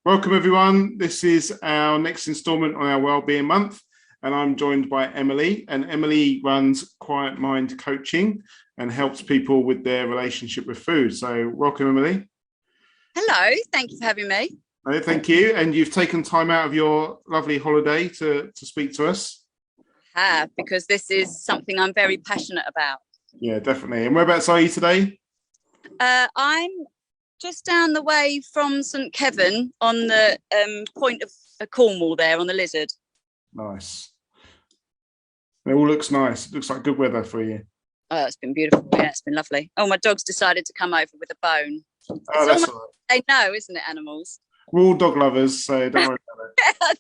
Welcome everyone. This is our next instalment on our Wellbeing Month, and I'm joined by Emily. And Emily runs Quiet Mind Coaching and helps people with their relationship with food. So welcome, Emily. Hello, thank you for having me. Thank you. And you've taken time out of your lovely holiday to speak to us. Because this is something I'm very passionate about. Yeah, definitely. And whereabouts are you today? I'm just down the way from St Kevin on the point of Cornwall there on the Lizard. Nice. It all looks nice. It looks like good weather for you. Oh, it's been beautiful. Yeah, it's been lovely. Oh, my dog's decided to come over with a bone. Oh, that's all right. They know, isn't it, animals? We're all dog lovers, so don't worry about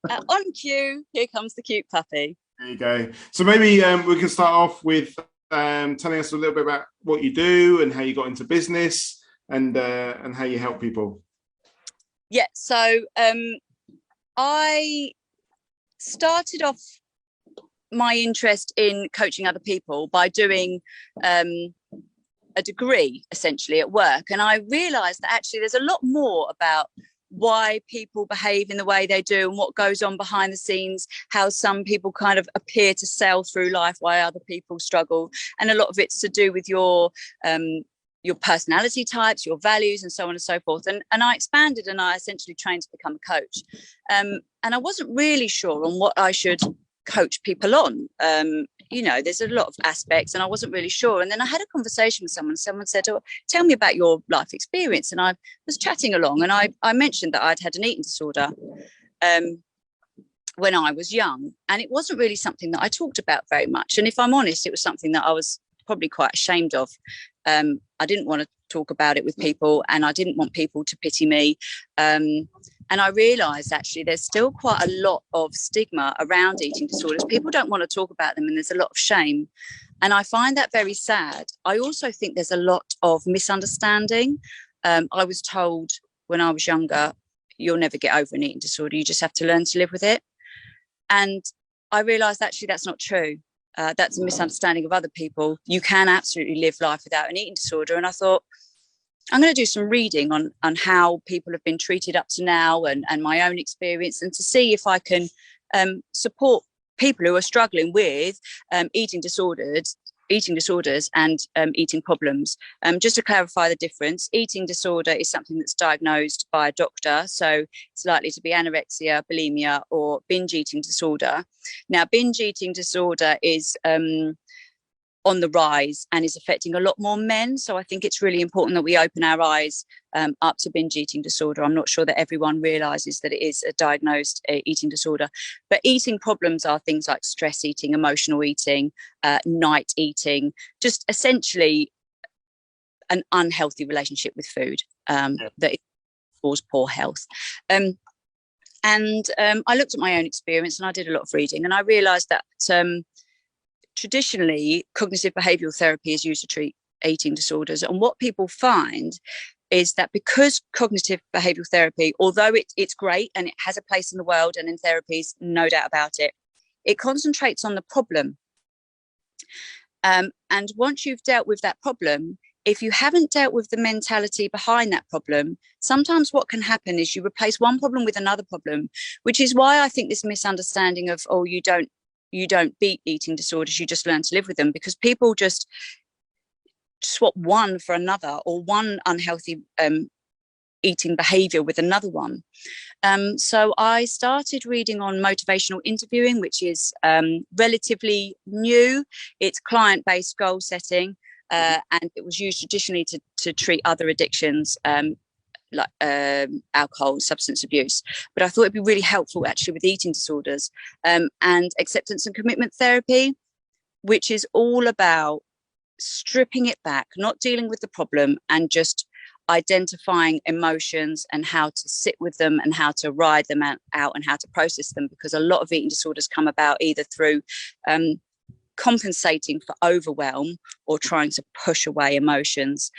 it. On cue, here comes the cute puppy. There you go. So maybe we can start off with telling us a little bit about what you do and how you got into business and how you help people. Yeah, so I started off my interest in coaching other people by doing a degree essentially at work, and I realized that actually there's a lot more about why people behave in the way they do and what goes on behind the scenes, how some people kind of appear to sail through life while other people struggle, and a lot of it's to do with your personality types, your values, and so on and so forth. And I expanded and I essentially trained to become a coach, and I wasn't really sure on what I should coach people on. There's a lot of aspects and I wasn't really sure. And then I had a conversation with someone said, oh, tell me about your life experience. And I was chatting along and I mentioned that I'd had an eating disorder when I was young, and it wasn't really something that I talked about very much. And if I'm honest, it was something that I was probably quite ashamed of. I didn't want to talk about it with people, and I didn't want people to pity me. And I realised actually there's still quite a lot of stigma around eating disorders. People don't want to talk about them and there's a lot of shame. And I find that very sad. I also think there's a lot of misunderstanding. I was told when I was younger, you'll never get over an eating disorder. You just have to learn to live with it. And I realised actually that's not true. That's a misunderstanding of other people. You can absolutely live life without an eating disorder. And I thought, I'm going to do some reading on how people have been treated up to now and my own experience, and to see if I can support people who are struggling with eating disorders and eating problems. Just to clarify the difference, eating disorder is something that's diagnosed by a doctor. So it's likely to be anorexia, bulimia, or binge eating disorder. Now, binge eating disorder is on the rise and is affecting a lot more men. So I think it's really important that we open our eyes up to binge eating disorder. I'm not sure that everyone realises that it is a diagnosed eating disorder. But eating problems are things like stress eating, emotional eating, night eating, just essentially an unhealthy relationship with food that causes poor health. I looked at my own experience and I did a lot of reading, and I realised that traditionally, cognitive behavioural therapy is used to treat eating disorders. And what people find is that because cognitive behavioural therapy, although it's great and it has a place in the world and in therapies, no doubt about it, it concentrates on the problem. And once you've dealt with that problem, if you haven't dealt with the mentality behind that problem, sometimes what can happen is you replace one problem with another problem, which is why I think this misunderstanding of, oh, you don't beat eating disorders, you just learn to live with them, because people just swap one for another, or one unhealthy eating behavior with another one. So I started reading on motivational interviewing, which is relatively new. It's client-based goal setting, and it was used traditionally to treat other addictions, like alcohol, substance abuse. But I thought it'd be really helpful actually with eating disorders, and acceptance and commitment therapy, which is all about stripping it back, not dealing with the problem, and just identifying emotions and how to sit with them and how to ride them out and how to process them, because a lot of eating disorders come about either through compensating for overwhelm or trying to push away emotions.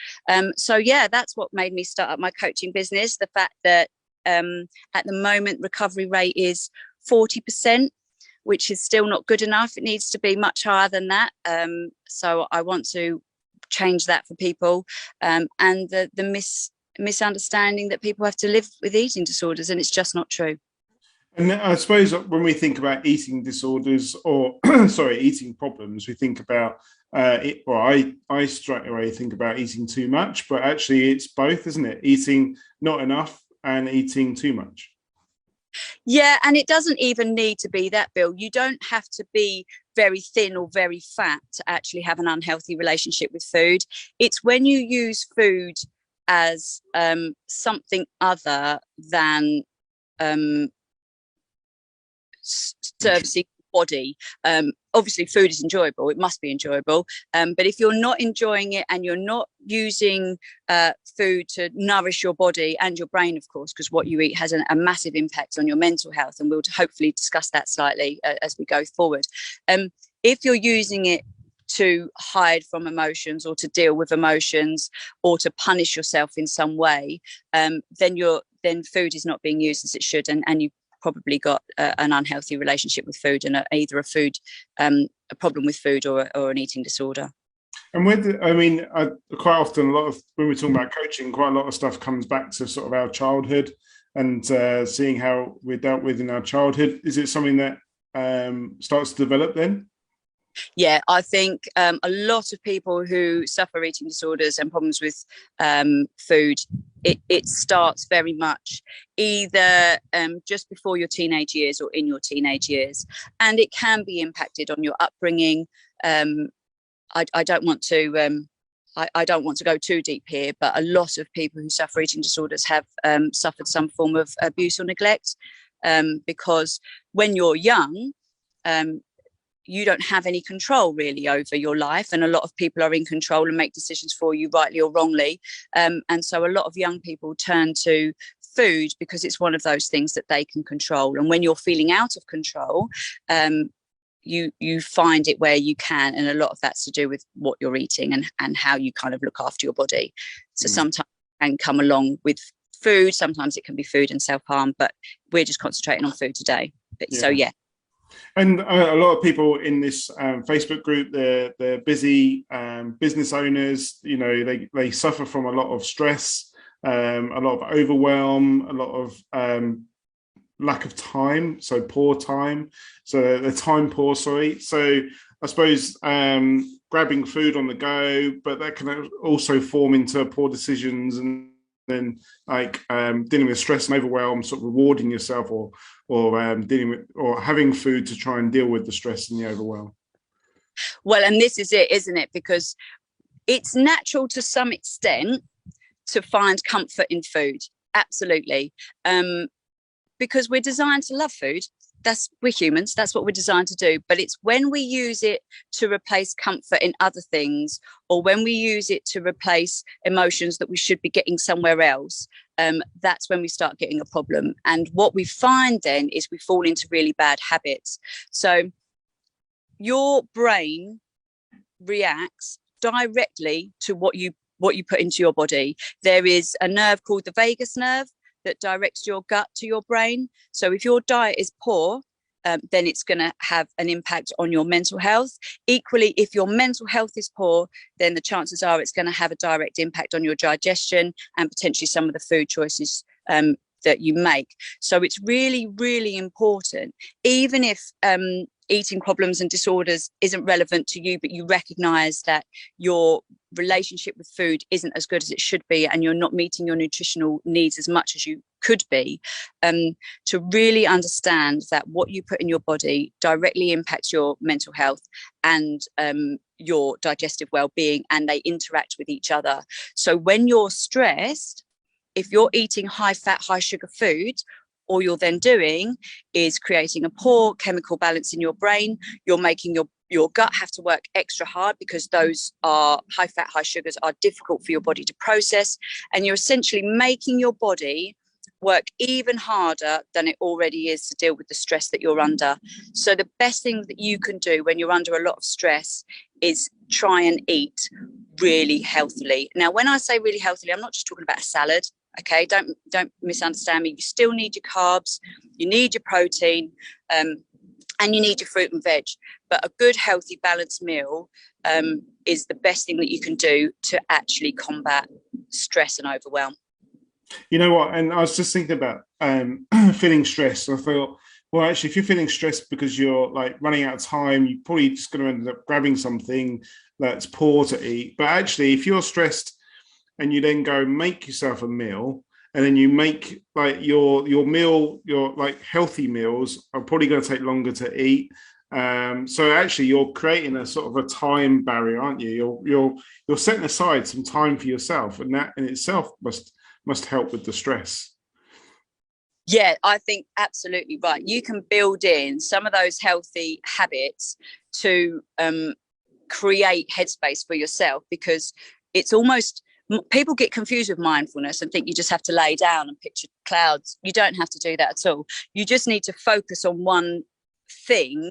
So yeah, that's what made me start up my coaching business. The fact that at the moment recovery rate is 40%, which is still not good enough. It needs to be much higher than that. So I want to change that for people. And the misunderstanding that people have to live with eating disorders, and it's just not true. And I suppose when we think about eating disorders or sorry, eating problems, we think about I straight away think about eating too much, but actually it's both, isn't it? Eating not enough and eating too much. Yeah, and it doesn't even need to be that, Bill. You don't have to be very thin or very fat to actually have an unhealthy relationship with food. It's when you use food as something other than servicing body. Obviously food is enjoyable, it must be enjoyable, but if you're not enjoying it and you're not using food to nourish your body and your brain, of course, because what you eat has a massive impact on your mental health, and we'll hopefully discuss that slightly as we go forward. If you're using it to hide from emotions or to deal with emotions or to punish yourself in some way, then food is not being used as it should, and you probably got an unhealthy relationship with food and either a problem with food or an eating disorder. And quite often, when we're talking about coaching, quite a lot of stuff comes back to sort of our childhood and seeing how we're dealt with in our childhood. Is it something that starts to develop then? Yeah, I think a lot of people who suffer eating disorders and problems with food, it starts very much either just before your teenage years or in your teenage years, and it can be impacted on your upbringing. I don't want to go too deep here, but a lot of people who suffer eating disorders have suffered some form of abuse or neglect, because when you're young, you don't have any control really over your life, and a lot of people are in control and make decisions for you, rightly or wrongly, and so a lot of young people turn to food because it's one of those things that they can control. And when you're feeling out of control, you find it where you can, and a lot of that's to do with what you're eating and how you kind of look after your body. So sometimes it can come along with food, sometimes it can be food and self-harm, but we're just concentrating on food today. So yeah. And a lot of people in this Facebook group, they're busy business owners. You know, they suffer from a lot of stress, a lot of overwhelm, a lot of lack of time, so poor time. So they're time poor, sorry. So I suppose grabbing food on the go, but that can also form into poor decisions, and then dealing with stress and overwhelm, sort of rewarding yourself or dealing with or having food to try and deal with the stress and the overwhelm. Well, and this is it, isn't it? Because it's natural to some extent to find comfort in food. Absolutely. Because we're designed to love food. We're humans, that's what we're designed to do. But it's when we use it to replace comfort in other things, or when we use it to replace emotions that we should be getting somewhere else, that's when we start getting a problem. And what we find then is we fall into really bad habits. So your brain reacts directly to what you put into your body. There is a nerve called the vagus nerve that directs your gut to your brain. So if your diet is poor, then it's going to have an impact on your mental health. Equally, if your mental health is poor, then the chances are it's going to have a direct impact on your digestion and potentially some of the food choices that you make. So it's really, really important, even if eating problems and disorders isn't relevant to you, but you recognize that your relationship with food isn't as good as it should be, and you're not meeting your nutritional needs as much as you could be, to really understand that what you put in your body directly impacts your mental health and your digestive well-being, and they interact with each other. So when you're stressed, if you're eating high fat, high sugar food, all you're then doing is creating a poor chemical balance in your brain. You're making your gut have to work extra hard because those are high fat, high sugars are difficult for your body to process. And you're essentially making your body work even harder than it already is to deal with the stress that you're under. So the best thing that you can do when you're under a lot of stress is try and eat really healthily. Now, when I say really healthily, I'm not just talking about a salad. Okay, don't misunderstand me. You still need your carbs, you need your protein, and you need your fruit and veg. But a good, healthy, balanced meal is the best thing that you can do to actually combat stress and overwhelm. You know what? And I was just thinking about feeling stressed. I thought, well, actually, if you're feeling stressed because you're like running out of time, you're probably just going to end up grabbing something that's poor to eat. But actually, if you're stressed and you then go make yourself a meal, and then you make like your meal, your like healthy meals are probably going to take longer to eat. So actually, you're creating a sort of a time barrier, aren't you? You're setting aside some time for yourself, and that in itself must help with the stress. Yeah, I think absolutely right. You can build in some of those healthy habits to create headspace for yourself, because it's almost, people get confused with mindfulness and think you just have to lay down and picture clouds. You don't have to do that at all. You just need to focus on one thing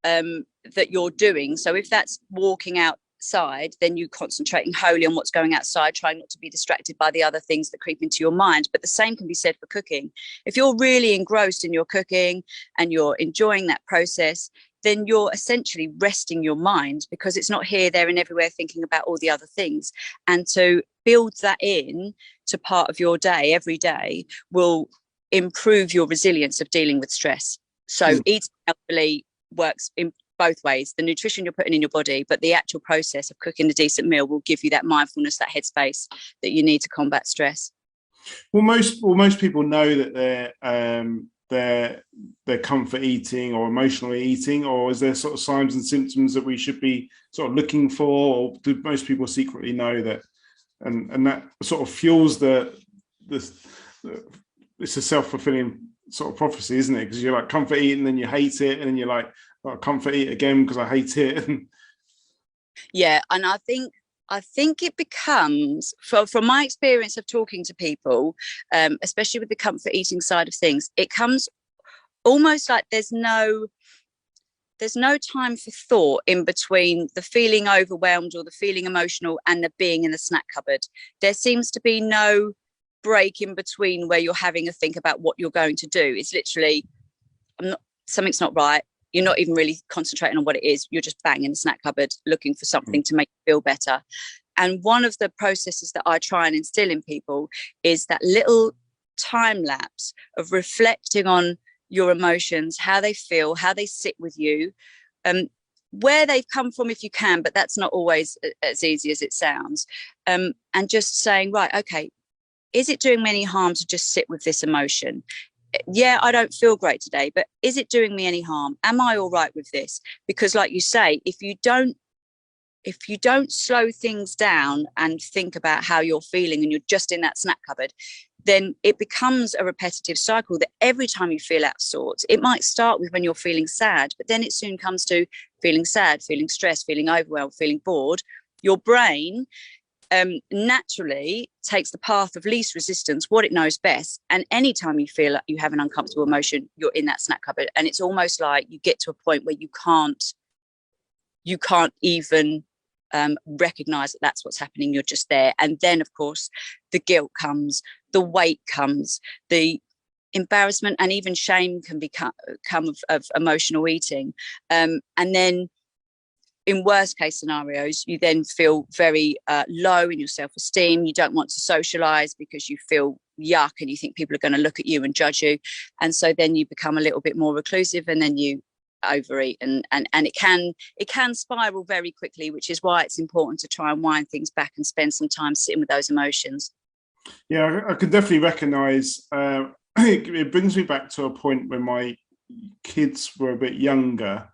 that you're doing. So if that's walking outside, then you concentrating wholly on what's going outside, trying not to be distracted by the other things that creep into your mind. But the same can be said for cooking. If you're really engrossed in your cooking and you're enjoying that process, then you're essentially resting your mind, because it's not here, there, and everywhere thinking about all the other things. And to build that in to part of your day every day will improve your resilience of dealing with stress. So eating healthily works in both ways: the nutrition you're putting in your body, but the actual process of cooking a decent meal will give you that mindfulness, that headspace that you need to combat stress. Most people know that they're comfort eating or emotionally eating, or is there sort of signs and symptoms that we should be sort of looking for, or do most people secretly know that, and that sort of fuels the it's a self-fulfilling sort of prophecy, isn't it? Because you're like comfort eating, then you hate it, and then you're like, oh, comfort eat again because I hate it. Yeah, and I think it becomes, from my experience of talking to people, especially with the comfort eating side of things, it comes almost like there's no time for thought in between the feeling overwhelmed or the feeling emotional and the being in the snack cupboard. There seems to be no break in between where you're having a think about what you're going to do. It's literally, something's not right. You're not even really concentrating on what it is. You're just banging the snack cupboard looking for something to make you feel better. And one of the processes that I try and instill in people is that little time lapse of reflecting on your emotions, how they feel, how they sit with you, where they've come from if you can, but that's not always as easy as it sounds. And just saying, right, okay, is it doing me any harm to just sit with this emotion? Yeah, I don't feel great today, but is it doing me any harm? Am I all right with this? Because like you say, if you don't slow things down and think about how you're feeling and you're just in that snack cupboard, then it becomes a repetitive cycle that every time you feel out of sorts, it might start with when you're feeling sad, but then it soon comes to feeling sad, feeling stressed, feeling overwhelmed, feeling bored. Your brain naturally takes the path of least resistance, what it knows best. And anytime you feel like you have an uncomfortable emotion, you're in that snack cupboard. And it's almost like you get to a point where you can't even recognize that that's what's happening. You're just there. And then, of course, the guilt comes, the weight comes, the embarrassment and even shame can come of emotional eating. And then in worst case scenarios, you then feel very low in your self-esteem. You don't want to socialize because you feel yuck and you think people are going to look at you and judge you. And so then you become a little bit more reclusive, and then you overeat, and it can spiral very quickly, which is why it's important to try and wind things back and spend some time sitting with those emotions. Yeah, I can definitely recognize it brings me back to a point when my kids were a bit younger.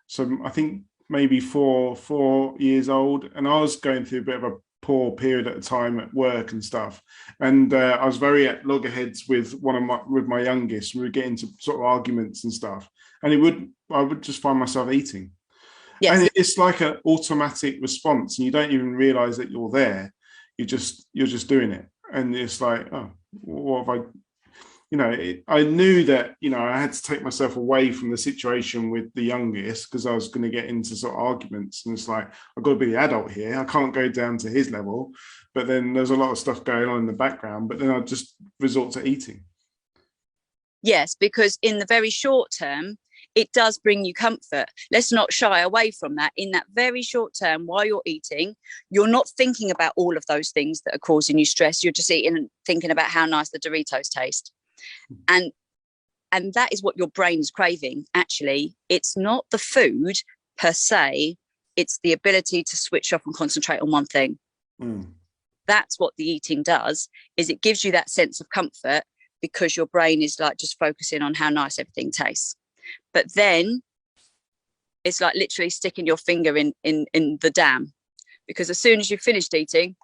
So I think maybe 4 years old, and I was going through a bit of a poor period at the time at work and stuff, and I was very at loggerheads with my youngest. We would get into sort of arguments and stuff, and I would just find myself eating. Yes. And it's like an automatic response, and you don't even realize that you're there. You're just doing it, and it's like, oh, what have I? I knew that, I had to take myself away from the situation with the youngest, because I was going to get into sort of arguments, and it's like, I've got to be the adult here. I can't go down to his level. But then there's a lot of stuff going on in the background, but then I just resort to eating. Yes, because in the very short term, it does bring you comfort. Let's not shy away from that. In that very short term, while you're eating, you're not thinking about all of those things that are causing you stress. You're just eating and thinking about how nice the Doritos taste. And that is what your brain is craving. Actually, it's not the food per se, it's the ability to switch off and concentrate on one thing. That's what the eating does, is it gives you that sense of comfort because your brain is like just focusing on how nice everything tastes. But then it's like literally sticking your finger in the dam, because as soon as you've finished eating,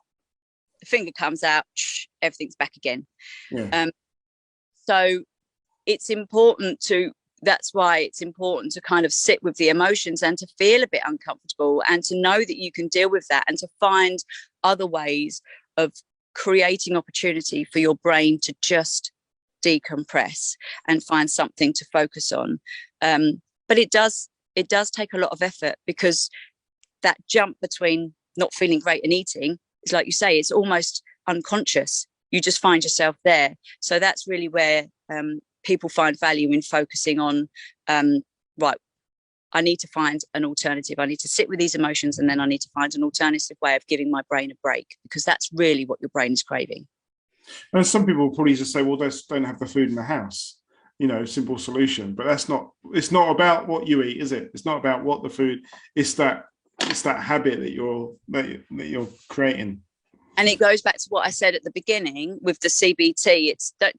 the finger comes out, everything's back again. So it's important to, that's why it's important to kind of sit with the emotions and to feel a bit uncomfortable and to know that you can deal with that and to find other ways of creating opportunity for your brain to just decompress and find something to focus on. But it does take a lot of effort, because that jump between not feeling great and eating is, like you say, it's almost unconscious. You just find yourself there. So that's really where people find value in focusing on, right, I need to find an alternative. I need to sit with these emotions, and then I need to find an alternative way of giving my brain a break, because that's really what your brain is craving. And some people will probably just say, well, just don't have the food in the house, simple solution. But it's not about what you eat, is it? It's not about what the food, it's that habit that you're creating. And it goes back to what I said at the beginning with the CBT. It's that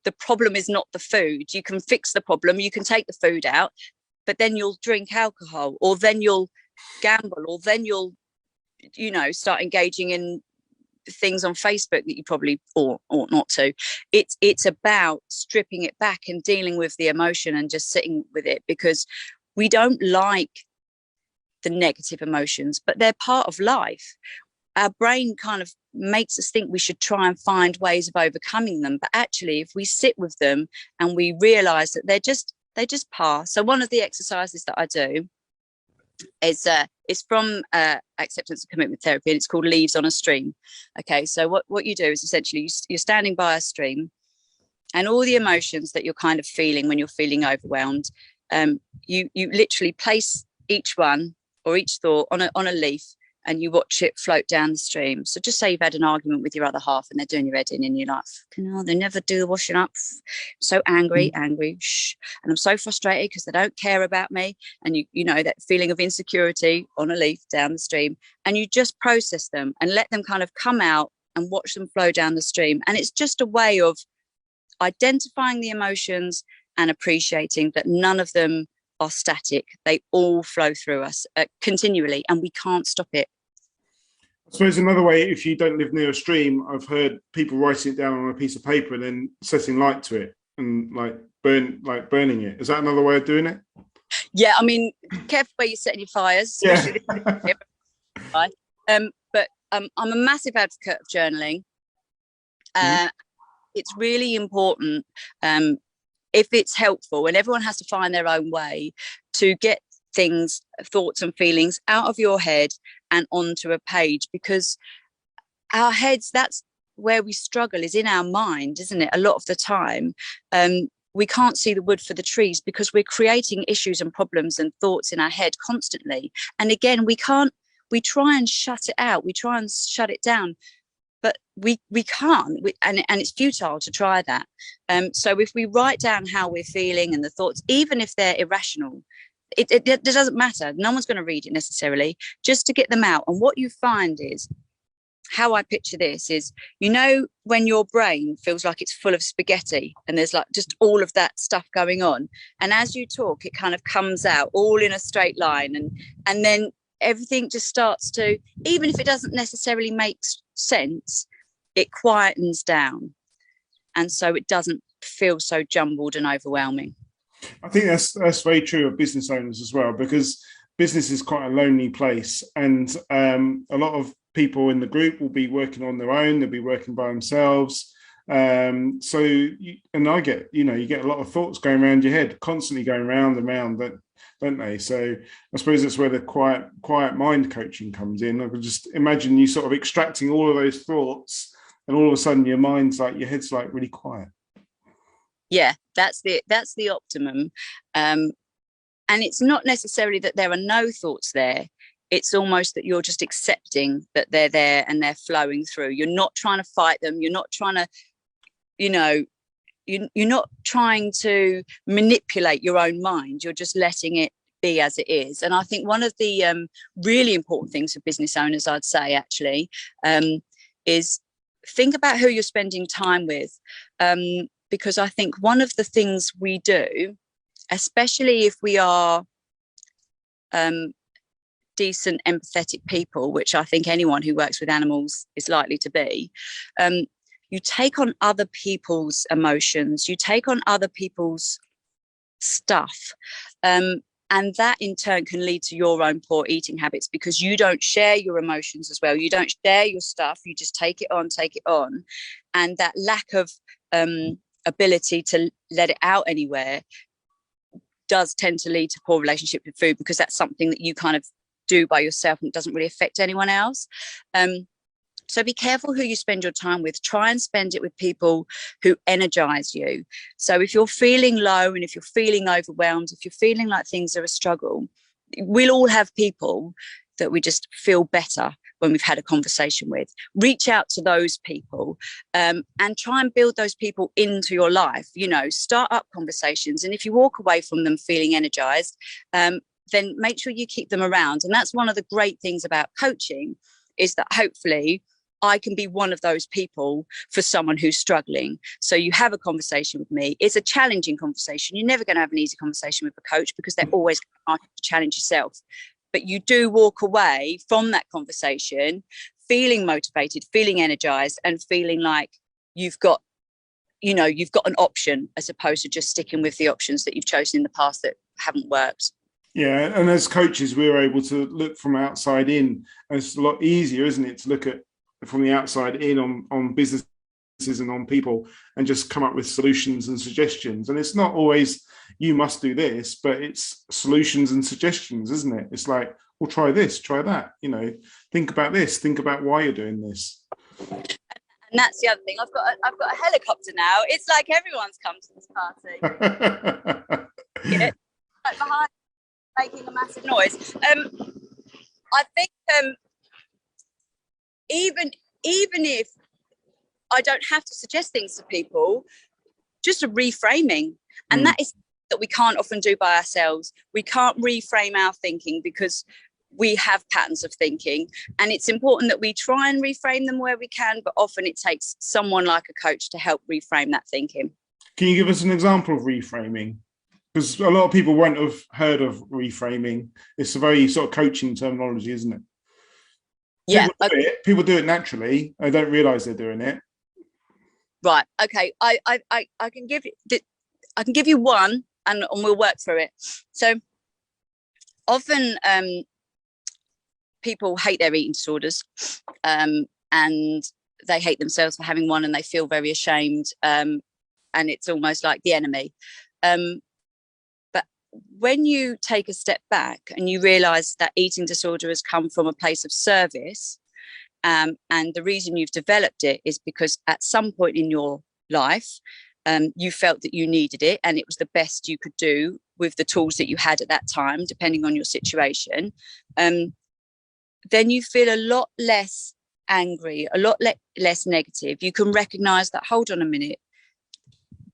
the problem is not the food. You can fix the problem. You can take the food out, but then you'll drink alcohol, or then you'll gamble, or then you'll, start engaging in things on Facebook that you probably ought not to. It's about stripping it back and dealing with the emotion and just sitting with it, because we don't like the negative emotions, but they're part of life. Our brain kind of makes us think we should try and find ways of overcoming them. But actually, if we sit with them and we realize that they just pass. So one of the exercises that I do is it's from acceptance and commitment therapy, and it's called Leaves on a Stream. Okay, so what you do is essentially you're standing by a stream, and all the emotions that you're kind of feeling when you're feeling overwhelmed, you literally place each one or each thought on a leaf, and you watch it float down the stream. So just say you've had an argument with your other half and they're doing your head in, and you're like, they never do the washing up. So angry, and I'm so frustrated because they don't care about me. And you know that feeling of insecurity on a leaf down the stream, and you just process them and let them kind of come out and watch them flow down the stream. And it's just a way of identifying the emotions and appreciating that none of them are static. They all flow through us continually, and we can't stop it. I suppose another way, if you don't live near a stream, I've heard people writing it down on a piece of paper and then setting light to it and burning it. Is that another way of doing it? Yeah, I mean, careful where you're setting your fires. Yeah. But I'm a massive advocate of journaling. It's really important, if it's helpful, and everyone has to find their own way to get things, thoughts and feelings out of your head and onto a page, because our heads, that's where we struggle, is in our mind, isn't it? A lot of the time, we can't see the wood for the trees because we're creating issues and problems and thoughts in our head constantly. And again, we try and shut it out. We try and shut it down, but we can't, and it's futile to try that. So if we write down how we're feeling and the thoughts, even if they're irrational, it doesn't matter. No one's going to read it necessarily, just to get them out. And what you find is, how I picture this is, when your brain feels like it's full of spaghetti and there's like just all of that stuff going on, and as you talk, it kind of comes out all in a straight line, and then everything just starts to, even if it doesn't necessarily make sense, it quietens down, and so it doesn't feel so jumbled and overwhelming. I think that's very true of business owners as well, because business is quite a lonely place, and a lot of people in the group will be working on their own. They'll be working by themselves. You get a lot of thoughts going around your head, constantly going round and round, don't they? So I suppose that's where the quiet mind coaching comes in. I could just imagine you sort of extracting all of those thoughts, and all of a sudden your head's like really quiet. Yeah, that's the optimum. And it's not necessarily that there are no thoughts there. It's almost that you're just accepting that they're there and they're flowing through. You're not trying to fight them. You're not trying to, you're not trying to manipulate your own mind. You're just letting it be as it is. And I think one of the really important things for business owners, I'd say actually, is think about who you're spending time with. Because I think one of the things we do, especially if we are decent, empathetic people, which I think anyone who works with animals is likely to be, you take on other people's emotions, you take on other people's stuff. And that in turn can lead to your own poor eating habits, because you don't share your emotions as well. You don't share your stuff. You just take it on. And that lack of ability to let it out anywhere does tend to lead to poor relationship with food, because that's something that you kind of do by yourself and it doesn't really affect anyone else. So be careful who you spend your time with. Try and spend it with people who energize you. So if you're feeling low and if you're feeling overwhelmed, if you're feeling like things are a struggle, we'll all have people that we just feel better when we've had a conversation with. Reach out to those people and try and build those people into your life. Start up conversations. And if you walk away from them feeling energized, then make sure you keep them around. And that's one of the great things about coaching, is that hopefully I can be one of those people for someone who's struggling. So you have a conversation with me. It's a challenging conversation. You're never going to have an easy conversation with a coach, because they're always going to challenge yourself. But you do walk away from that conversation feeling motivated, feeling energized, and feeling like you've got an option, as opposed to just sticking with the options that you've chosen in the past that haven't worked. Yeah, and as coaches, we're able to look from outside in. And it's a lot easier, isn't it, to look at from the outside in on businesses and on people, and just come up with solutions and suggestions. And it's not always you must do this, but it's solutions and suggestions, isn't it? It's like, well, try this, try that, think about this, think about why you're doing this. And that's the other thing. I've got a helicopter now. It's like everyone's come to this party. Yeah, like behind, making a massive noise. I think even if I don't have to suggest things to people, just a reframing. And that is that we can't often do by ourselves. We can't reframe our thinking because we have patterns of thinking, and it's important that we try and reframe them where we can, but often it takes someone like a coach to help reframe that thinking. Can you give us an example of reframing? Because a lot of people won't have heard of reframing. It's a very sort of coaching terminology, isn't it? Yeah, people do it naturally. They don't realize they're doing it. Right. Okay. I can give you one, and we'll work through it. So often people hate their eating disorders, and they hate themselves for having one, and they feel very ashamed, and it's almost like the enemy. But when you take a step back and you realize that eating disorder has come from a place of service, and the reason you've developed it is because at some point in your life, you felt that you needed it, and it was the best you could do with the tools that you had at that time, depending on your situation, then you feel a lot less angry, a lot less negative. You can recognize that, hold on a minute,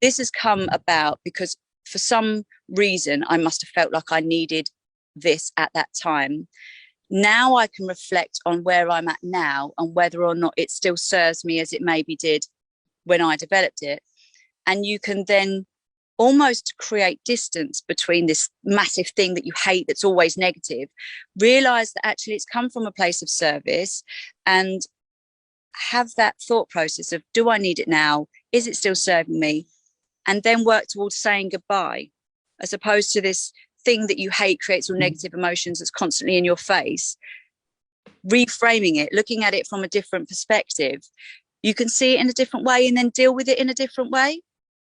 this has come about because for some reason I must have felt like I needed this at that time. Now I can reflect on where I'm at now and whether or not it still serves me as it maybe did when I developed it. And you can then almost create distance between this massive thing that you hate that's always negative, realize that actually it's come from a place of service, and have that thought process of, do I need it now? Is it still serving me? And then work towards saying goodbye, as opposed to this thing that you hate creates all negative emotions that's constantly in your face. Reframing it, looking at it from a different perspective, you can see it in a different way and then deal with it in a different way.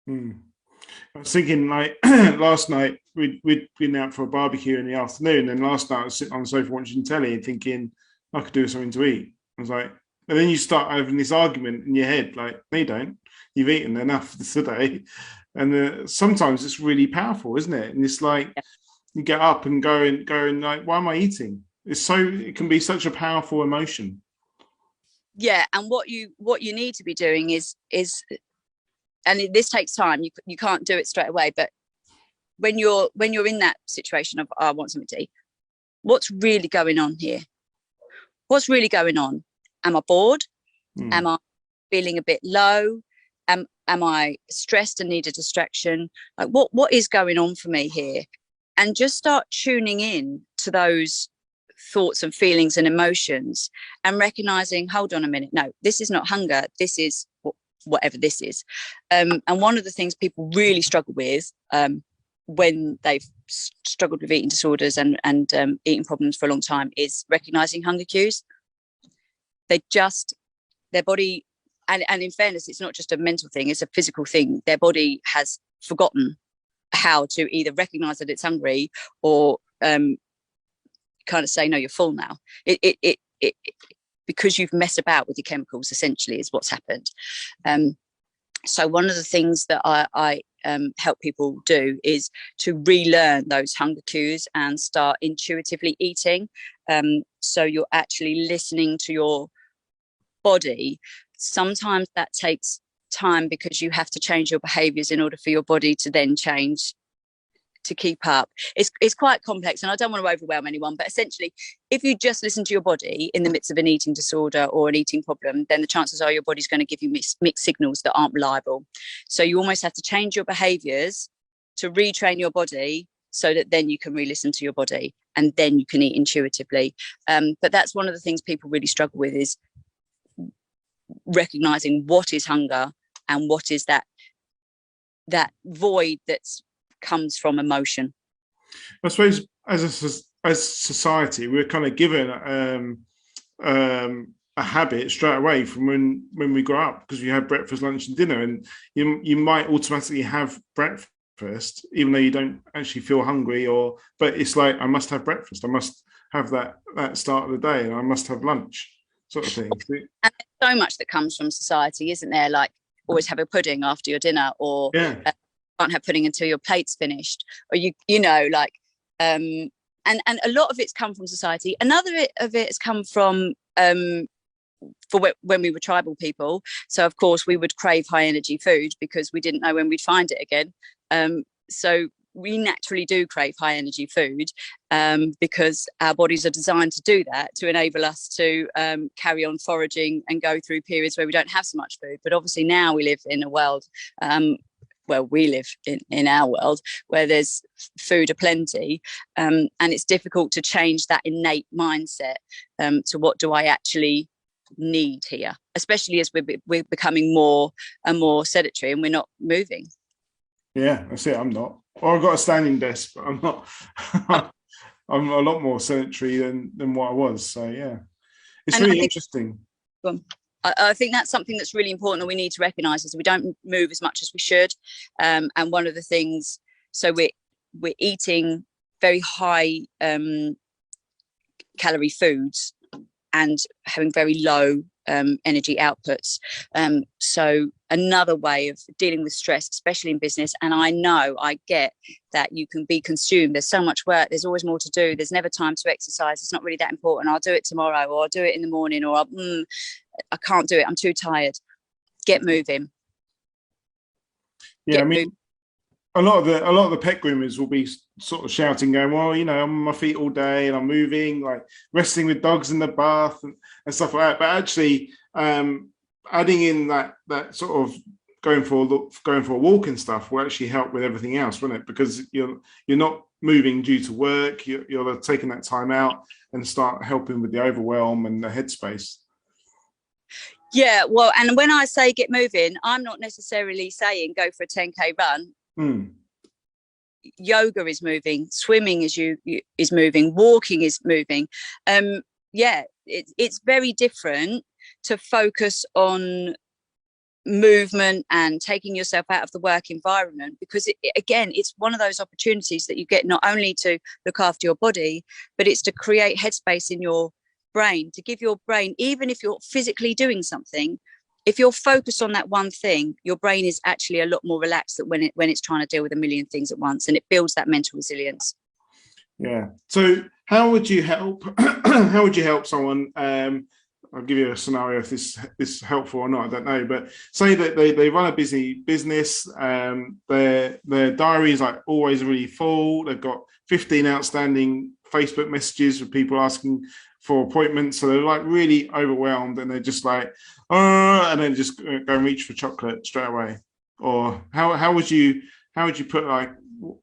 I was thinking, like, last night we'd been out for a barbecue in the afternoon, and last night I was sitting on the sofa watching telly and thinking I could do something to eat. I was like, and then you start having this argument in your head, like, no, you don't. You've eaten enough today. And sometimes it's really powerful, isn't it? And it's like you get up and go and like, why am I eating? It can be such a powerful emotion. Yeah, and what you need to be doing is, and this takes time. You can't do it straight away, but when you're in that situation of, I want something to eat, what's really going on here? What's really going on? Am I bored? Am I feeling a bit low? Am I stressed and need a distraction? Like what is going on for me here? And just start tuning in to those thoughts and feelings and emotions, and recognizing, hold on a minute, no, this is not hunger, this is whatever this is. And one of the things people really struggle with when they've struggled with eating disorders and eating problems for a long time is recognizing hunger cues. Their body, and in fairness, it's not just a mental thing, it's a physical thing. Their body has forgotten how to either recognize that it's hungry or kind of say, no, you're full now. It because you've messed about with your chemicals, essentially, is what's happened. So one of the things that I help people do is to relearn those hunger cues and start intuitively eating. So you're actually listening to your body. Sometimes that takes time because you have to change your behaviors in order for your body to then change to keep up. It's quite complex, and I don't want to overwhelm anyone, but essentially, if you just listen to your body in the midst of an eating disorder or an eating problem, then the chances are your body's going to give you mixed signals that aren't reliable. So you almost have to change your behaviors to retrain your body so that then you can re-listen to your body and then you can eat intuitively. But that's one of the things people really struggle with, is recognizing what is hunger and what is that void that's comes from emotion. I suppose as society, we're kind of given a habit straight away from when we grow up, because we have breakfast, lunch, and dinner, and you might automatically have breakfast even though you don't actually feel hungry, but it's like, I must have breakfast, I must have that start of the day, and I must have lunch, sort of thing. And there's so much that comes from society, isn't there? Like, always have a pudding after your dinner, or can't have pudding until your plate's finished, or you know, like and a lot of it's come from society. Another of it has come from when we were tribal people. So of course we would crave high energy food because we didn't know when we'd find it again. So we naturally do crave high energy food because our bodies are designed to do that, to enable us to carry on foraging and go through periods where we don't have so much food. But obviously now we live in a world we live in our world where there's food aplenty, and it's difficult to change that innate mindset to what do I actually need here, especially as we're becoming more and more sedentary and we're not moving. Yeah, that's it. I'm not. Or I've got a standing desk, but I'm not. I'm a lot more sedentary than what I was. So yeah, it's really interesting. I think that's something that's really important that we need to recognise, is we don't move as much as we should. And one of the things, so we're eating very high calorie foods and having very low energy outputs. So another way of dealing with stress, especially in business, and I get that you can be consumed. There's so much work. There's always more to do. There's never time to exercise. It's not really that important. I'll do it tomorrow, or I'll do it in the morning, or I can't do it, I'm too tired. Get moving. Yeah, I mean, a lot of the pet groomers will be sort of shouting, going, well, you know, I'm on my feet all day and I'm moving, like wrestling with dogs in the bath and stuff like that. But actually, adding in that sort of going for a walk and stuff will actually help with everything else, won't it? Because you're not moving due to work. You're taking that time out and start helping with the overwhelm and the headspace. Yeah, well, and when I say get moving, I'm not necessarily saying go for a 10K run. Yoga is moving, swimming is moving, walking is moving. It's very different to focus on movement and taking yourself out of the work environment, because it's one of those opportunities that you get not only to look after your body, but it's to create headspace in your brain, to give your brain, even if you're physically doing something, if you're focused on that one thing, your brain is actually a lot more relaxed when it's trying to deal with a million things at once, and it builds that mental resilience. Yeah. So how would you help? How would you help someone? I'll give you a scenario if this is helpful or not. I don't know, but say that they run a busy business. Their diary is like always really full. They've got 15 outstanding Facebook messages with people asking for appointments, so they're like really overwhelmed, and they're just like, oh, and then just go and reach for chocolate straight away. Or how would you put, like,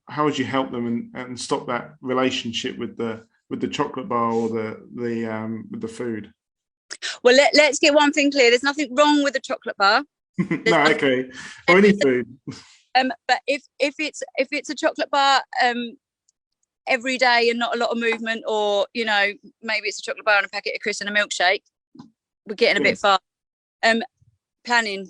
how would you help them and stop that relationship with the chocolate bar or with the food? Well, let's get one thing clear. There's nothing wrong with a chocolate bar. No, okay, or any food. But if it's a chocolate bar every day and not a lot of movement, or maybe it's a chocolate bar and a packet of crisps and a milkshake, we're getting a bit far. Planning.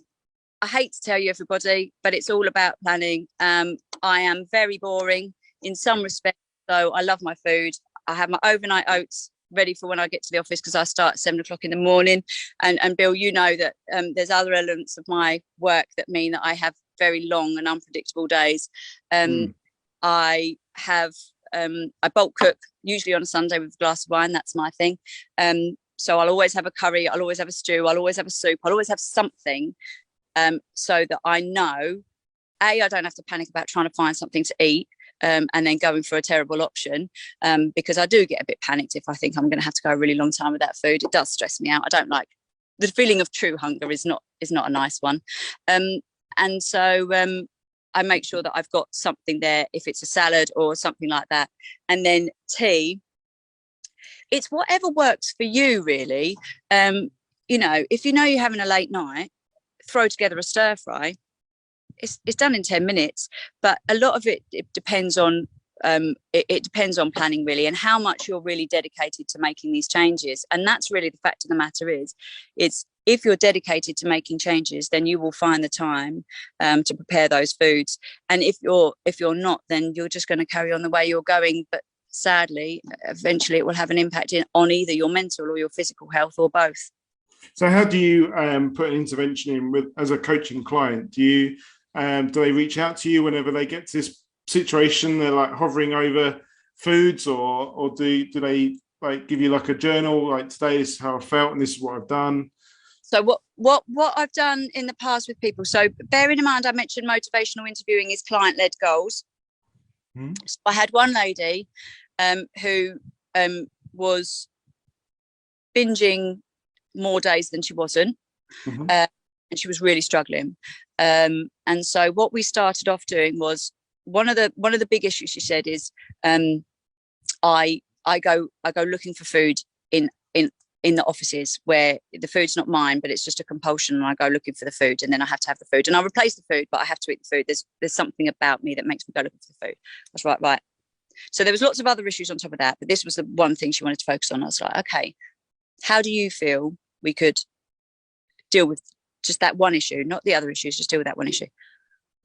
I hate to tell you, everybody, but it's all about planning. I am very boring in some respects, so I love my food. I have my overnight oats ready for when I get to the office, because I start at 7 o'clock in the morning. And Bill, you know that there's other elements of my work that mean that I have very long and unpredictable days. I bulk cook, usually on a Sunday with a glass of wine. That's my thing. So I'll always have a curry, I'll always have a stew, I'll always have a soup, I'll always have something, so that I know, I don't have to panic about trying to find something to eat. And then going for a terrible option, because I do get a bit panicked if I think I'm going to have to go a really long time without food. It does stress me out. I don't like the feeling of true hunger. Is not a nice one. And so I make sure that I've got something there, if it's a salad or something like that. And then tea. It's whatever works for you, really. If you're having a late night, throw together a stir fry. It's done in 10 minutes, but a lot of it depends on it depends on planning, really, and how much you're really dedicated to making these changes. And that's really the fact of the matter is, it's if you're dedicated to making changes, then you will find the time to prepare those foods. And if you're not, then you're just going to carry on the way you're going. But sadly, eventually it will have an impact on either your mental or your physical health, or both. So how do you put an intervention in as a coaching client? Do they reach out to you whenever they get to this situation? They're like hovering over foods, or do they like give you like a journal, like, today this is how I felt and this is what I've done? So what I've done in the past with people, so bearing in mind I mentioned motivational interviewing is client-led goals. So I had one lady who was binging more days than she wasn't, and she was really struggling. And so what we started off doing was, one of the big issues she said is, I go looking for food in the offices where the food's not mine, but it's just a compulsion, and I go looking for the food, and then I have to have the food, and I'll replace the food, but I have to eat the food. There's something about me that makes me go looking for the food. That's right. So there was lots of other issues on top of that, but this was the one thing she wanted to focus on. I was like, okay, how do you feel we could deal with just that one issue, not the other issues, just deal with that one issue?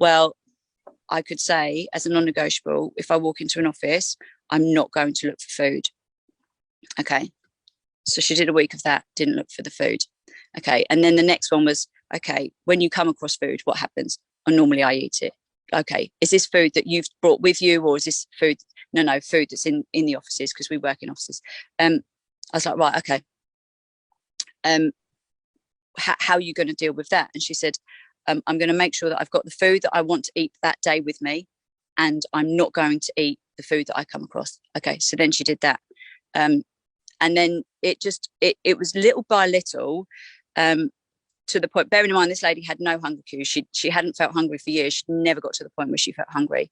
Well, I could say as a non-negotiable, if I walk into an office, I'm not going to look for food. Okay. So she did a week of that, didn't look for the food. Okay. And then the next one was, okay, when you come across food, what happens? Oh, normally I eat it. Okay. Is this food that you've brought with you, or is this food? No, food that's in the offices, because we work in offices. I was like, right, okay. How are you going to deal with that? And she said, I'm going to make sure that I've got the food that I want to eat that day with me, and I'm not going to eat the food that I come across. Okay, so then she did that. And then it was little by little, to the point, bearing in mind this lady had no hunger cues. She hadn't felt hungry for years. She never got to the point where she felt hungry.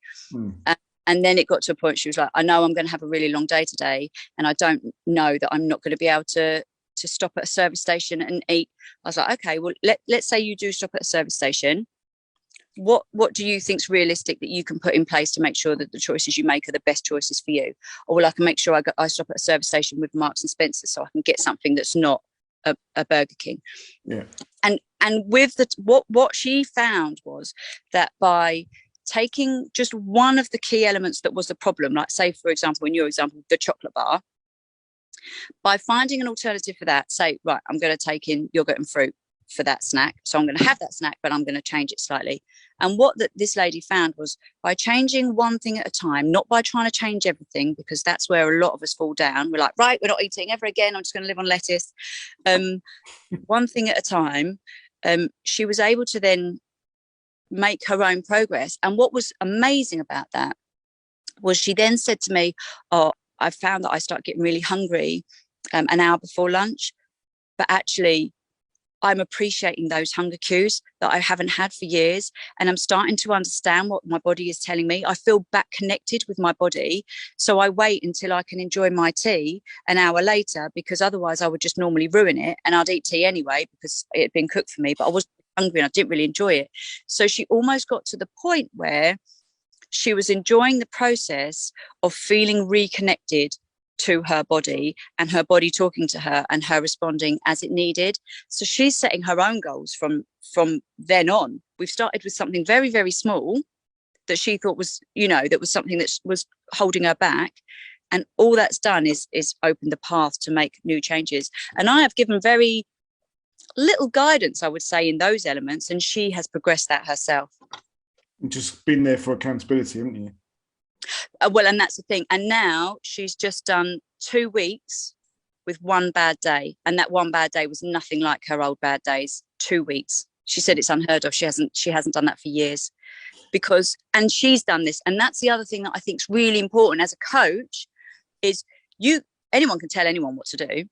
And then it got to a point she was like, I know I'm going to have a really long day today, and I don't know that I'm not going to be able to stop at a service station and eat. I was like, okay, well, let's say you do stop at a service station. What do you think's realistic that you can put in place to make sure that the choices you make are the best choices for you? Or, well, I can make sure I stop at a service station with Marks and Spencer, so I can get something that's not a Burger King. Yeah. And with what she found was that by taking just one of the key elements that was the problem, like, say, for example, in your example, the chocolate bar, by finding an alternative for that, say, right, I'm going to take in yogurt and fruit. for that snack. So I'm going to have that snack, but I'm going to change it slightly. And what this lady found was, by changing one thing at a time, not by trying to change everything, because that's where a lot of us fall down. We're like, right, we're not eating ever again. I'm just going to live on lettuce. One thing at a time. She was able to then make her own progress. And what was amazing about that was she then said to me, oh, I found that I start getting really hungry an hour before lunch, but actually I'm appreciating those hunger cues that I haven't had for years. And I'm starting to understand what my body is telling me. I feel back connected with my body. So I wait until I can enjoy my tea an hour later, because otherwise I would just normally ruin it. And I'd eat tea anyway because it had been cooked for me, but I wasn't hungry and I didn't really enjoy it. So she almost got to the point where she was enjoying the process of feeling reconnected to her body, and her body talking to her and her responding as it needed. So she's setting her own goals from then on. We've started with something very, very small that she thought was, that was something that was holding her back. And all that's done is open the path to make new changes. And I have given very little guidance, I would say, in those elements. And she has progressed that herself. Just been there for accountability, haven't you? Well, and that's the thing. And now she's just done 2 weeks with one bad day. And that one bad day was nothing like her old bad days. 2 weeks. She said it's unheard of. She hasn't done that for years, and she's done this. And that's the other thing that I think is really important as a coach is anyone can tell anyone what to do.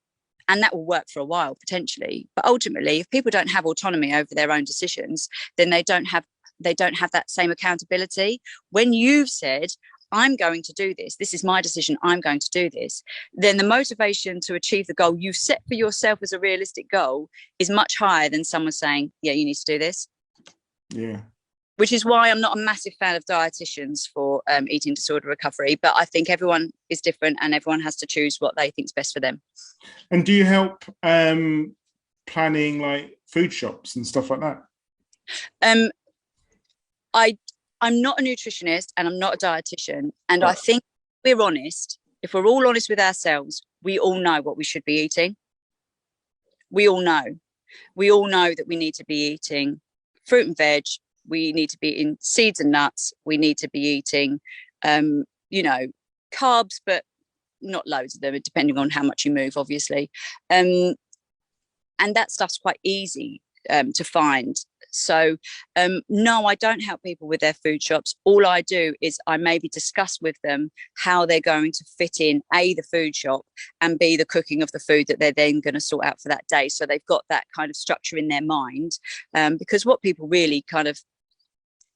And that will work for a while potentially. But ultimately, if people don't have autonomy over their own decisions, then they don't have that same accountability. When you've said, I'm going to do this, this is my decision, I'm going to do this, then the motivation to achieve the goal you've set for yourself as a realistic goal is much higher than someone saying, yeah, you need to do this. Yeah. Which is why I'm not a massive fan of dietitians for eating disorder recovery. But I think everyone is different and everyone has to choose what they think is best for them. And do you help planning like food shops and stuff like that? I'm not a nutritionist and I'm not a dietitian. And Right. I think if we're all honest with ourselves, we all know what we should be eating. We all know that we need to be eating fruit and veg. We need to be eating seeds and nuts. We need to be eating, carbs, but not loads of them, depending on how much you move, obviously. And that stuff's quite easy to find. So no, I don't help people with their food shops. All I do is I maybe discuss with them how they're going to fit in A, the food shop, and B, the cooking of the food that they're then going to sort out for that day. So they've got that kind of structure in their mind, because what people really kind of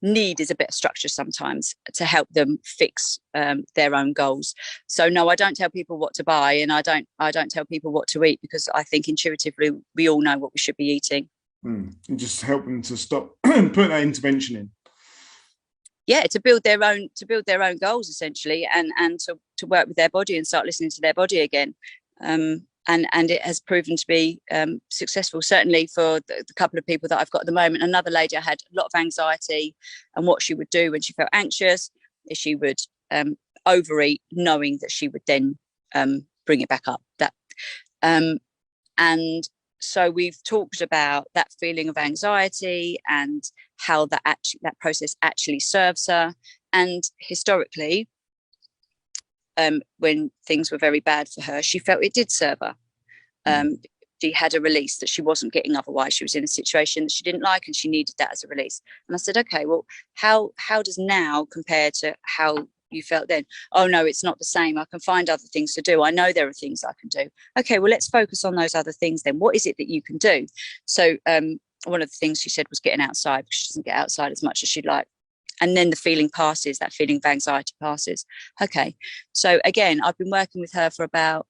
need is a bit of structure sometimes to help them fix their own goals. So no, I don't tell people what to buy, and I don't tell people what to eat, because I think intuitively we all know what we should be eating. And just help them to stop put that intervention in. Yeah, to build their own goals essentially, and to work with their body and start listening to their body again. And it has proven to be successful, certainly for the couple of people that I've got at the moment. Another lady, I had a lot of anxiety, and what she would do when she felt anxious is she would overeat, knowing that she would then bring it back up. And so we've talked about that feeling of anxiety and how that process actually serves her. And historically, when things were very bad for her, she felt it did serve her. She had a release that she wasn't getting otherwise. She was in a situation that she didn't like, and she needed that as a release. And I said, okay, well, how does now compare to how you felt then? Oh no, it's not the same. I can find other things to do. I know there are things I can do. Okay, well, let's focus on those other things then. What is it that you can do? So one of the things she said was getting outside, because she doesn't get outside as much as she'd like. And then the feeling passes, that feeling of anxiety passes. Okay, so again, I've been working with her for about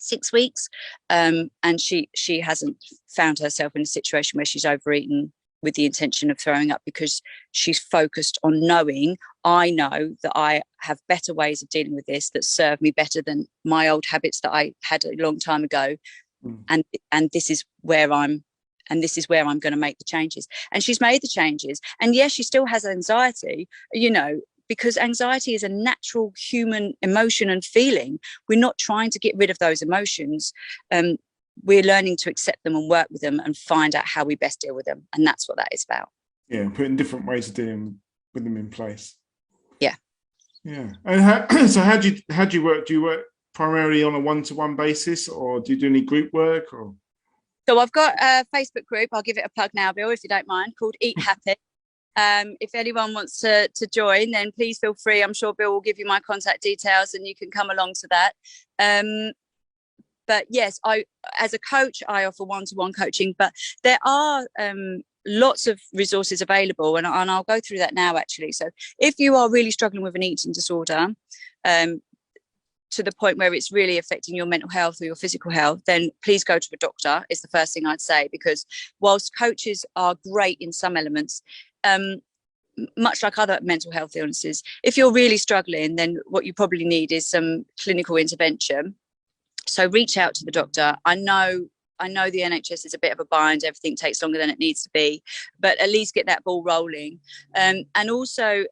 6 weeks, and she hasn't found herself in a situation where she's overeaten with the intention of throwing up, because she's focused on knowing, I know that I have better ways of dealing with this that serve me better than my old habits that I had a long time ago. And this is where I'm going to make the changes. And she's made the changes. And yes, she still has anxiety, because anxiety is a natural human emotion and feeling. We're not trying to get rid of those emotions. we're learning to accept them and work with them and find out how we best deal with them. And that's what that is about. Yeah, putting different ways of dealing with them in place. Yeah. Yeah. And so how do you work? Do you work primarily on a one-to-one basis, or do you do any group work? Or so I've got a Facebook group, I'll give it a plug now, Bill, if you don't mind, called Eat Happy. If anyone wants to join, then please feel free. I'm sure Bill will give you my contact details and you can come along to that. But yes, as a coach, I offer one-to-one coaching, but there are lots of resources available, and I'll go through that now, actually. So if you are really struggling with an eating disorder, to the point where it's really affecting your mental health or your physical health, then please go to a doctor is the first thing I'd say, because whilst coaches are great in some elements, much like other mental health illnesses, if you're really struggling, then what you probably need is some clinical intervention. So reach out to the doctor. I know the NHS is a bit of a bind. Everything takes longer than it needs to be, but at least get that ball rolling. And also,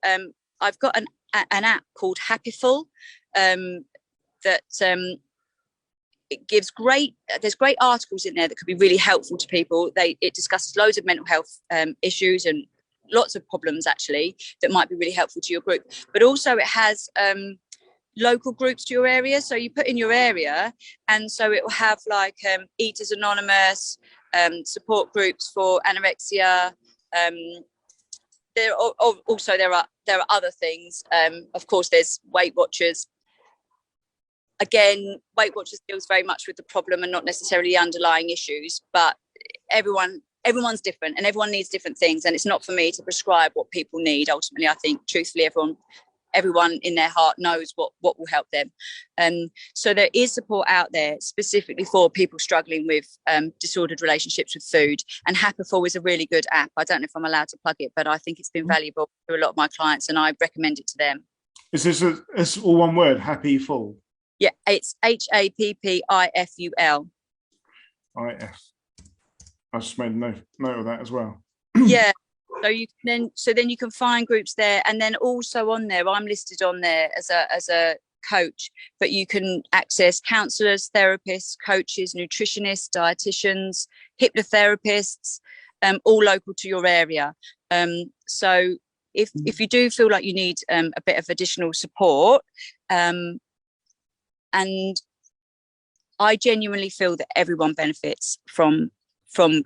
I've got an app called Happyful that it gives there's great articles in there that could be really helpful to people. It discusses loads of mental health issues and lots of problems, actually, that might be really helpful to your group. But also it has local groups to your area. So you put in your area, and so it will have like Eaters Anonymous, support groups for anorexia. There are other things. Of course, there's Weight Watchers. Again, Weight Watchers deals very much with the problem and not necessarily the underlying issues, but everyone's different and everyone needs different things, and it's not for me to prescribe what people need. Ultimately, I think truthfully everyone in their heart knows what will help them. So there is support out there specifically for people struggling with disordered relationships with food, and Happyful is a really good app. I don't know if I'm allowed to plug it, but I think it's been valuable to a lot of my clients and I recommend it to them. Is this it's all one word, Happyful? Yeah, it's Happyful. I just made a note of that as well. Yeah. So then you can find groups there, and then also on there, I'm listed on there as a coach, but you can access counsellors, therapists, coaches, nutritionists, dietitians, hypnotherapists, all local to your area. So if you do feel like you need a bit of additional support, and I genuinely feel that everyone benefits from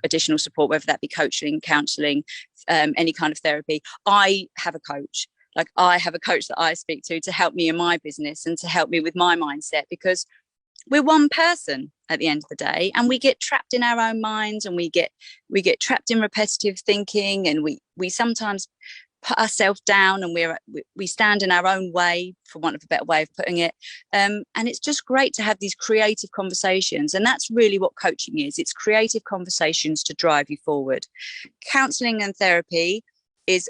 additional support, whether that be coaching, counselling, any kind of therapy. I have a coach. I have a coach that I speak to help me in my business and to help me with my mindset, because we're one person at the end of the day, and we get trapped in our own minds, and we get trapped in repetitive thinking, and we sometimes put ourselves down, and we stand in our own way, for want of a better way of putting it. And it's just great to have these creative conversations, and that's really what coaching is. It's creative conversations to drive you forward. Counselling and therapy is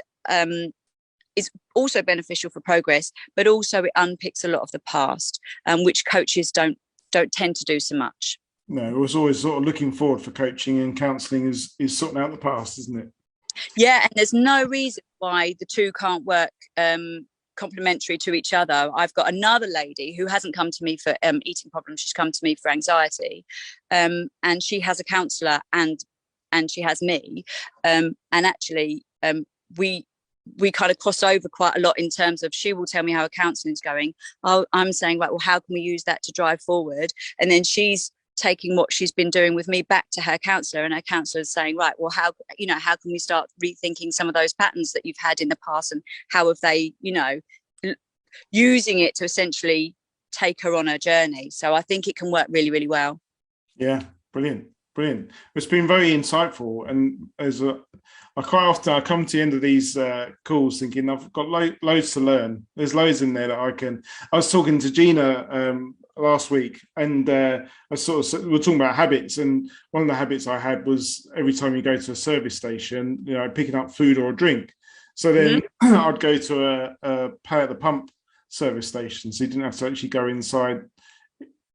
also beneficial for progress, but also it unpicks a lot of the past, which coaches don't tend to do so much. No, it was always sort of looking forward for coaching, and counselling is sorting out the past, isn't it? Yeah, and there's no reason why the two can't work complementary to each other. I've got another lady who hasn't come to me for eating problems. She's come to me for anxiety, and she has a counsellor and she has me, and actually we kind of cross over quite a lot in terms of, she will tell me how her counselling is going. I'm saying, right, well, how can we use that to drive forward? And then she's taking what she's been doing with me back to her counsellor, and her counsellor is saying, right, well, how can we start rethinking some of those patterns that you've had in the past, and how have they, using it to essentially take her on her journey. So I think it can work really, really well. Yeah, brilliant. It's been very insightful, and I quite often come to the end of these calls thinking I've got loads to learn. There's loads in there that I was talking to Gina last week, and we're talking about habits, and one of the habits I had was every time you go to a service station, picking up food or a drink. So then I'd go to a pay at the pump service station, so you didn't have to actually go inside,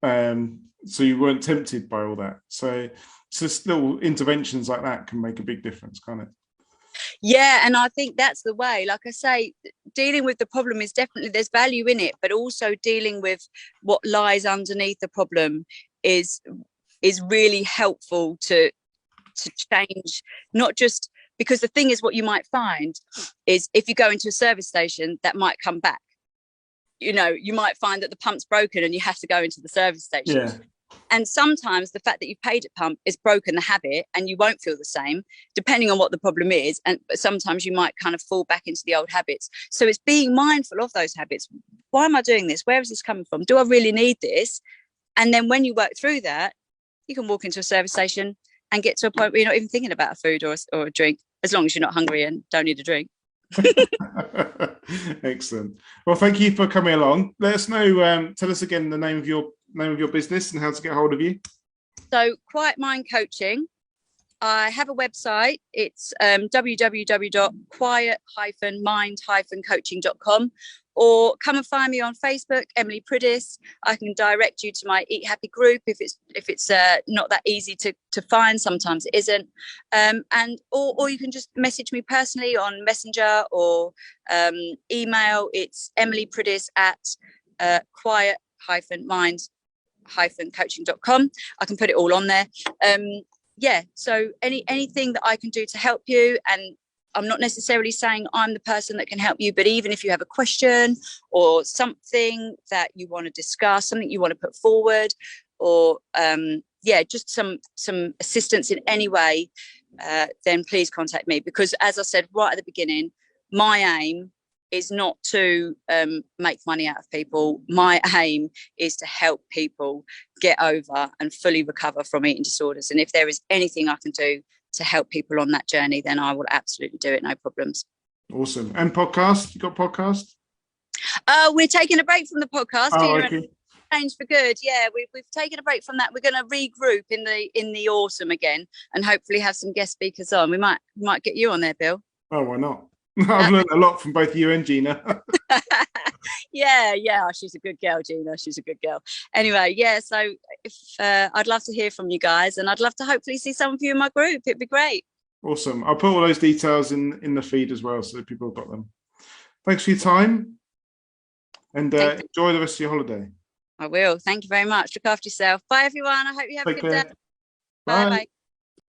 so you weren't tempted by all that. So just little interventions like that can make a big difference, can't it? Yeah, and I think that's the way. Like I say, dealing with the problem is definitely, there's value in it, but also dealing with what lies underneath the problem is is really helpful to change, not just because the thing is, what you might find is if you go into a service station, that might come back. You know, you might find that the pump's broken and you have to go into the service station. Yeah. And sometimes the fact that you've paid a pump is broken the habit, and you won't feel the same depending on what the problem is. And but sometimes you might kind of fall back into the old habits. So it's being mindful of those habits. Why am I doing this? Where is this coming from? Do I really need this? And then when you work through that, you can walk into a service station and get to a point where you're not even thinking about a food or a drink, as long as you're not hungry and don't need a drink. Excellent. Well, thank you for coming along. Let us know. Tell us again the name of your business and how to get hold of you. So, Quiet Mind Coaching. I have a website. It's www.quiet-mind-coaching.com, or come and find me on Facebook, Emily Pridis. I can direct you to my Eat Happy group if it's not that easy to find. Sometimes it isn't, or you can just message me personally on Messenger or email. It's Emily Pridis at quiet-mind-coaching.com. I can put it all on there. So anything that I can do to help you, and I'm not necessarily saying I'm the person that can help you, but even if you have a question or something that you want to discuss, something you want to put forward, or just some assistance in any way, then please contact me. Because as I said right at the beginning, my aim is not to make money out of people. My aim is to help people get over and fully recover from eating disorders. And if there is anything I can do to help people on that journey, then I will absolutely do it, no problems. Awesome. And podcast? You got podcast? We're taking a break from the podcast. Okay. Change for good. Yeah, we've taken a break from that. We're going to regroup in the autumn again, and hopefully have some guest speakers on. We might get you on there, Bill. Oh, why not? I've learned a lot from both you and Gina. Yeah, she's a good girl, Gina. She's a good girl. Anyway, so if I'd love to hear from you guys, and I'd love to hopefully see some of you in my group. It'd be great. Awesome. I'll put all those details in the feed as well, so people have got them. Thanks for your time, and enjoy the rest of your holiday. I will. Thank you very much. Look after yourself. Bye, everyone. I hope you have a good day. Bye. Bye.